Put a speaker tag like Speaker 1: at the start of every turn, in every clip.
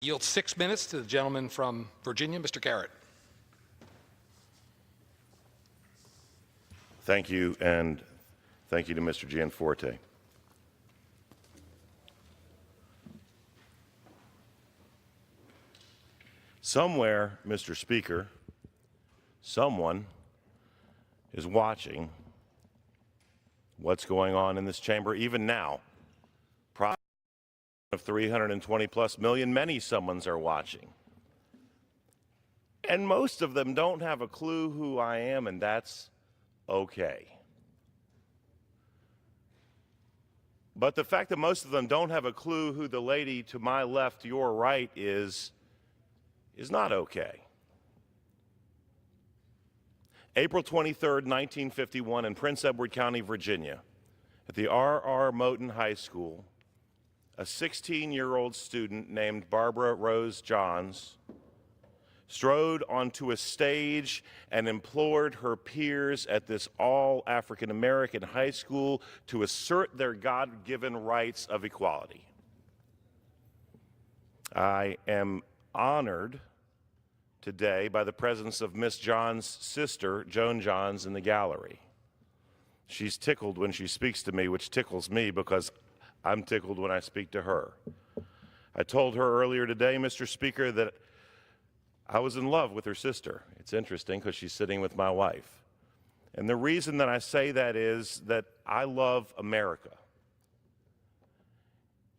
Speaker 1: Yield 6 minutes to the gentleman from Virginia, Mr. Garrett.
Speaker 2: Thank you, and thank you to Mr. Gianforte. Somewhere, Mr. Speaker, someone is watching what's going on in this chamber even now. Of 320 plus million, many someones are watching. And most of them don't have a clue who I am, and that's okay. But the fact that most of them don't have a clue who the lady to my left, your right is not okay. April 23rd, 1951, in Prince Edward County, Virginia, at the R.R. Moton High School, a 16-year-old student named Barbara Rose Johns strode onto a stage and implored her peers at this all-African-American high school to assert their God-given rights of equality. I am honored today by the presence of Miss Johns' sister, Joan Johns, in the gallery. She's tickled when she speaks to me, which tickles me because I'm tickled when I speak to her. I told her earlier today, Mr. Speaker, that I was in love with her sister. It's interesting because she's sitting with my wife. And the reason that I say that is that I love America.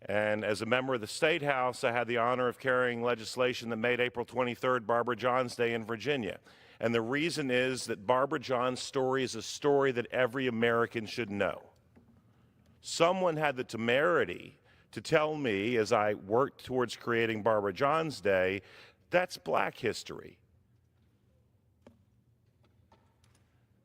Speaker 2: And as a member of the State House, I had the honor of carrying legislation that made April 23rd Barbara Johns Day in Virginia. And the reason is that Barbara Johns' story is a story that every American should know. Someone had the temerity to tell me, as I worked towards creating Barbara Johns Day, that's black history.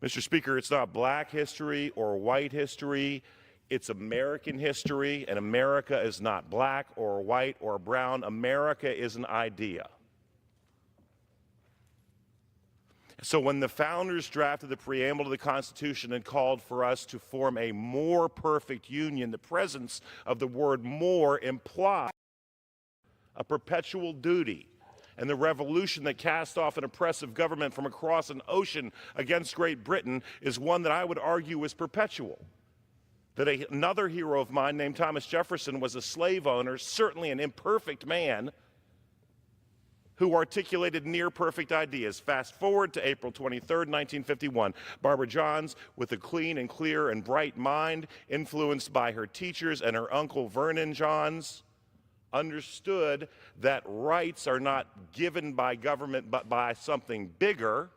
Speaker 2: Mr. Speaker, it's not black history or white history. It's American history, and America is not black or white or brown. America is an idea. So when the founders drafted the preamble to the Constitution and called for us to form a more perfect union, the presence of the word more implied a perpetual duty. And the revolution that cast off an oppressive government from across an ocean against Great Britain is one that I would argue is perpetual. That another hero of mine named Thomas Jefferson was a slave owner, certainly an imperfect man, who articulated near-perfect ideas. Fast forward to April 23rd, 1951. Barbara Johns, with a clean and clear and bright mind, influenced by her teachers and her uncle Vernon Johns, understood that rights are not given by government but by something bigger,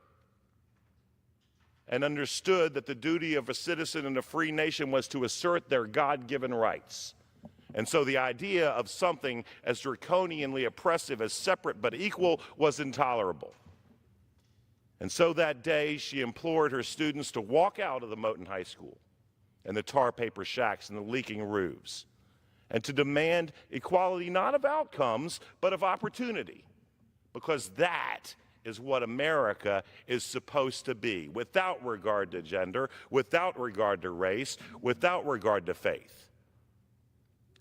Speaker 2: and understood that the duty of a citizen in a free nation was to assert their God-given rights. And so the idea of something as draconianly oppressive as separate but equal was intolerable. And so that day she implored her students to walk out of the Moton High School and the tar paper shacks and the leaking roofs and to demand equality not of outcomes but of opportunity, because that is what America is supposed to be, without regard to gender, without regard to race, without regard to faith.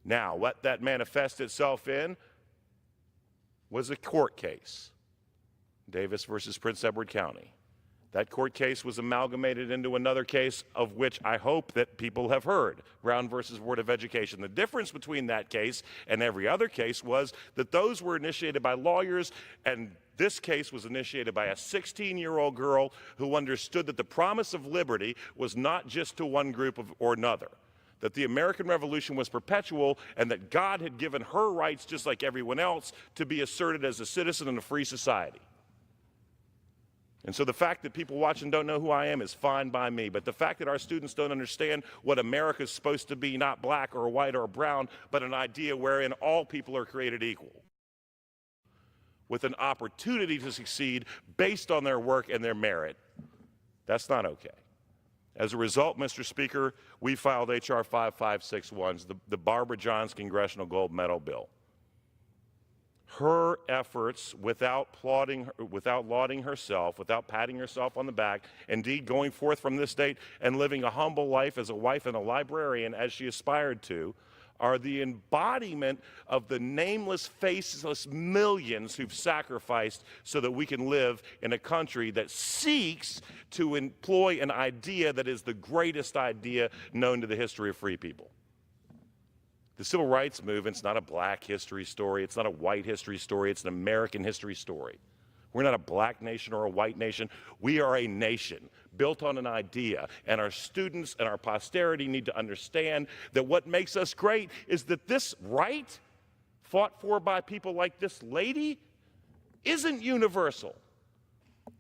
Speaker 2: Now, what that manifested itself in was a court case, Davis versus Prince Edward County. That court case was amalgamated into another case of which I hope that people have heard, Brown versus Board of Education. The difference between that case and every other case was that those were initiated by lawyers, and this case was initiated by a 16-year-old girl who understood that the promise of liberty was not just to one group or another, that the American Revolution was perpetual, and that God had given her rights, just like everyone else, to be asserted as a citizen in a free society. And so the fact that people watching don't know who I am is fine by me, but the fact that our students don't understand what America is supposed to be, not black or white or brown, but an idea wherein all people are created equal, with an opportunity to succeed based on their work and their merit, that's not okay. As a result, Mr. Speaker, we filed H.R. 5561, the Barbara Johns Congressional Gold Medal bill. Her efforts, without lauding herself, without patting herself on the back, indeed going forth from this state and living a humble life as a wife and a librarian as she aspired to, are the embodiment of the nameless, faceless millions who've sacrificed so that we can live in a country that seeks to employ an idea that is the greatest idea known to the history of free people. The civil rights movement's not a black history story. It's not a white history story. It's an American history story. We're not a black nation or a white nation. We are a nation built on an idea, and our students and our posterity need to understand that what makes us great is that this right, fought for by people like this lady, isn't universal.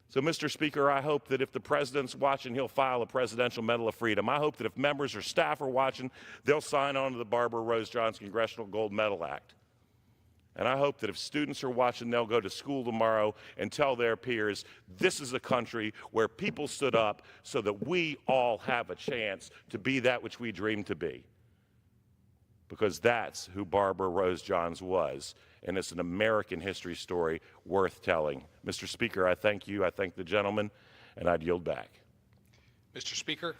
Speaker 2: So, Mr. Speaker, I hope that if the president's watching, he'll file a Presidential Medal of Freedom. I hope that if members or staff are watching, they'll sign on to the Barbara Rose Johnson Congressional Gold Medal Act. And I hope that if students are watching, they'll go to school tomorrow and tell their peers, this is a country where people stood up so that we all have a chance to be that which we dream to be. Because that's who Barbara Rose Johnson was, and it's an American history story worth telling. Mr. Speaker, I thank you, I thank the gentleman, and I'd yield back.
Speaker 1: Mr. Speaker,